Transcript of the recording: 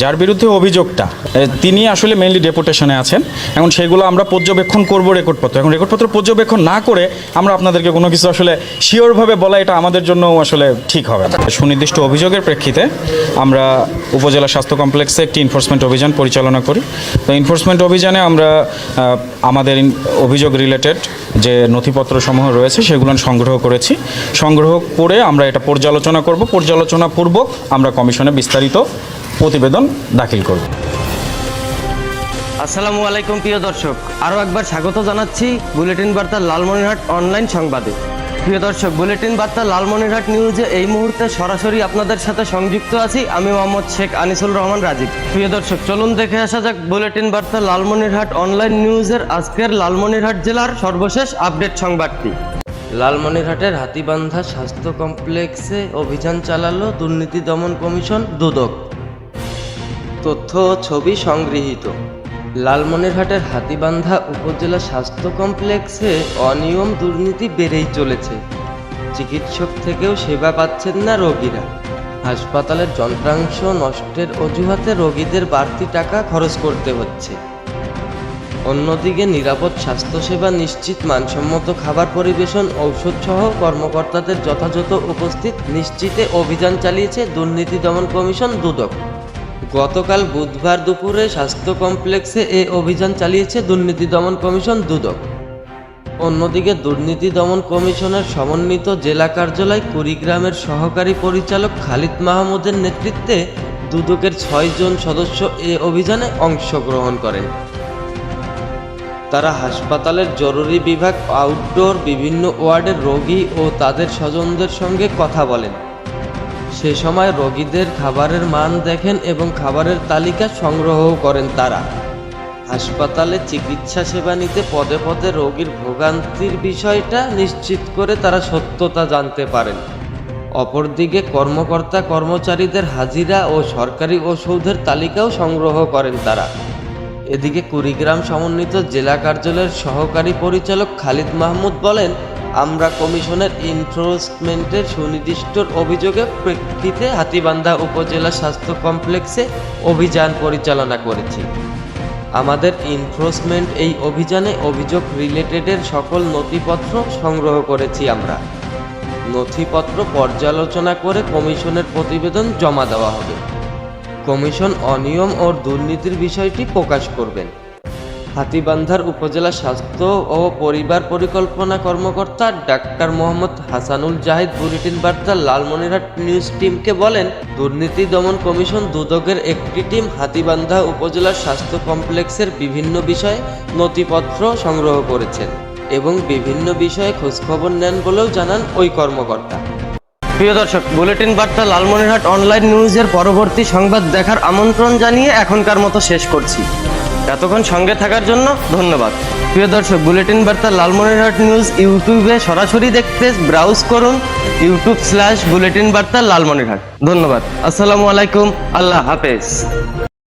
যার বিরুদ্ধে অভিযোগটা তিনি আসলে মেইনলি ডেপুটেশনে আছেন। এখন সেগুলো আমরা পর্যবেক্ষণ করব রেকর্ডপত্র। এখন রেকর্ডপত্র পর্যবেক্ষণ না করে আমরা আপনাদেরকে কোনো কিছু আসলে শিওরভাবে বলা এটা আমাদের জন্য আসলে ঠিক হবে না। সুনির্দিষ্ট অভিযোগের প্রেক্ষিতে আমরা উপজেলা স্বাস্থ্য কমপ্লেক্সে একটি এনফোর্সমেন্ট অভিযান পরিচালনা করি। তো এনফোর্সমেন্ট অভিযানে আমরা আমাদের অভিযোগ রিলেটেড যে নথিপত্র সমূহ রয়েছে সেগুলো সংগ্রহ করেছি। সংগ্রহ করে আমরা এটা পর্যালোচনা করব। পর্যালোচনা পূর্বক আমরা কমিশনে বিস্তারিত প্রতিবেদন দাখিল করব। আসসালামু আলাইকুম প্রিয় দর্শক, আরও একবার স্বাগত জানাচ্ছি বুলেটিন বার্তা লালমনিরহাট অনলাইন সংবাদে। প্রিয় দর্শক, বুলেটিন বার্তা লালমনিরহাট নিউজে এই মুহূর্তে সরাসরি আপনাদের সাথে সংযুক্ত আছি আমি মোহাম্মদ শেখ আনিসুল রহমান রাজীব। প্রিয় দর্শক, চলুন দেখে আসা যাক বুলেটিন বার্তা লালমনিরহাট অনলাইন নিউজের আজকের লালমনিরহাট জেলার সর্বশেষ আপডেট সংবাদটি। লালমনিরহাটের হাতিবান্ধা স্বাস্থ্য কমপ্লেক্সে অভিযান চালালো দুর্নীতি দমন কমিশন দুদক। তথ্য ও ছবি সংগৃহীত। লালমনিরহাটের হাতিবান্ধা উপজেলা স্বাস্থ্য কমপ্লেক্সে অনিয়ম দুর্নীতি বেড়েই চলেছে। চিকিৎসক থেকেও সেবা পাচ্ছেন না রোগীরা। হাসপাতালের যন্ত্রাংশ নষ্টের অজুহাতে রোগীদের বাড়তি টাকা খরচ করতে হচ্ছে। অন্যদিকে নিরাপদ স্বাস্থ্যসেবা নিশ্চিত, মানসম্মত খাবার পরিবেশন, ঔষধসহ কর্মকর্তাদের যথাযথ উপস্থিত নিশ্চিতে অভিযান চালিয়েছে দুর্নীতি দমন কমিশন দুদক। গতকাল বুধবার দুপুরে স্বাস্থ্য কমপ্লেক্সে এ অভিযান চালিয়েছে দুর্নীতি দমন কমিশন দুদক। অন্যদিকে দুর্নীতি দমন কমিশনের সমন্বিত জেলা কার্যালয় কুড়িগ্রামের সহকারী পরিচালক খালিদ মাহমুদের নেতৃত্বে দুদকের 6 জন সদস্য এ অভিযানে অংশগ্রহণ করেন। তারা হাসপাতালের জরুরি বিভাগ, আউটডোর, বিভিন্ন ওয়ার্ডের রোগী ও তাদের স্বজনদের সঙ্গে কথা বলেন। সে সময় রোগীদের খাবারের মান দেখেন এবং খাবারের তালিকা সংগ্রহ করেন তারা। হাসপাতালে চিকিৎসা সেবা নিতে পদে পদে রোগীর ভোগান্তির বিষয়টা নিশ্চিত করে তারা সত্যতা জানতে পারেন। অপরদিকে কর্মকর্তা কর্মচারীদের হাজিরা ও সরকারি ওষুধের তালিকাও সংগ্রহ করেন তারা। এদিকে কুড়িগ্রাম সমন্বিত জেলা কার্যালয়ের সহকারী পরিচালক খালিদ মাহমুদ বলেন, আমরা কমিশনের এনফোর্সমেন্টের সুনির্দিষ্ট অভিযোগের প্রেক্ষিতে হাতিবান্ধা উপজেলা স্বাস্থ্য কমপ্লেক্সে অভিযান পরিচালনা করেছি। আমাদের এনফোর্সমেন্ট এই অভিযানে অভিযোগ রিলেটেডের সকল নথিপত্র সংগ্রহ করেছি। আমরা নথিপত্র পর্যালোচনা করে কমিশনের প্রতিবেদন জমা দেওয়া হবে। কমিশন অনিয়ম ও দুর্নীতির বিষয়টি প্রকাশ করবেন। হাতিবান্ধার উপজেলা স্বাস্থ্য ও পরিবার পরিকল্পনা কর্মকর্তা ডাক্তার মোহাম্মদ হাসানুল জাহিদ বুলেটিন বার্তা লালমনিরহাট নিউজ টিমকে বলেন, দুর্নীতি দমন কমিশন দুদকের একটি টিম হাতিবান্ধা উপজেলার স্বাস্থ্য কমপ্লেক্সের বিভিন্ন বিষয়ে নথিপত্র সংগ্রহ করেছেন এবং বিভিন্ন বিষয়ে খোঁজখবর নেন বলেও জানান ওই কর্মকর্তা। প্রিয় দর্শক, বুলেটিন বার্তা লালমনিরহাট অনলাইন নিউজের পরবর্তী সংবাদ দেখার আমন্ত্রণ জানিয়ে এখনকার মতো শেষ করছি। এতক্ষণ সঙ্গে থাকার জন্য ধন্যবাদ। প্রিয় দর্শক, বুলেটিন বার্তা লালমনিরহাট নিউজ ইউটিউবে সরাসরি দেখতে ব্রাউজ করুন youtube/বুলেটিন বার্তা লালমনিরহাট। ধন্যবাদ। আসসালামু আলাইকুম, আল্লাহ হাফেজ।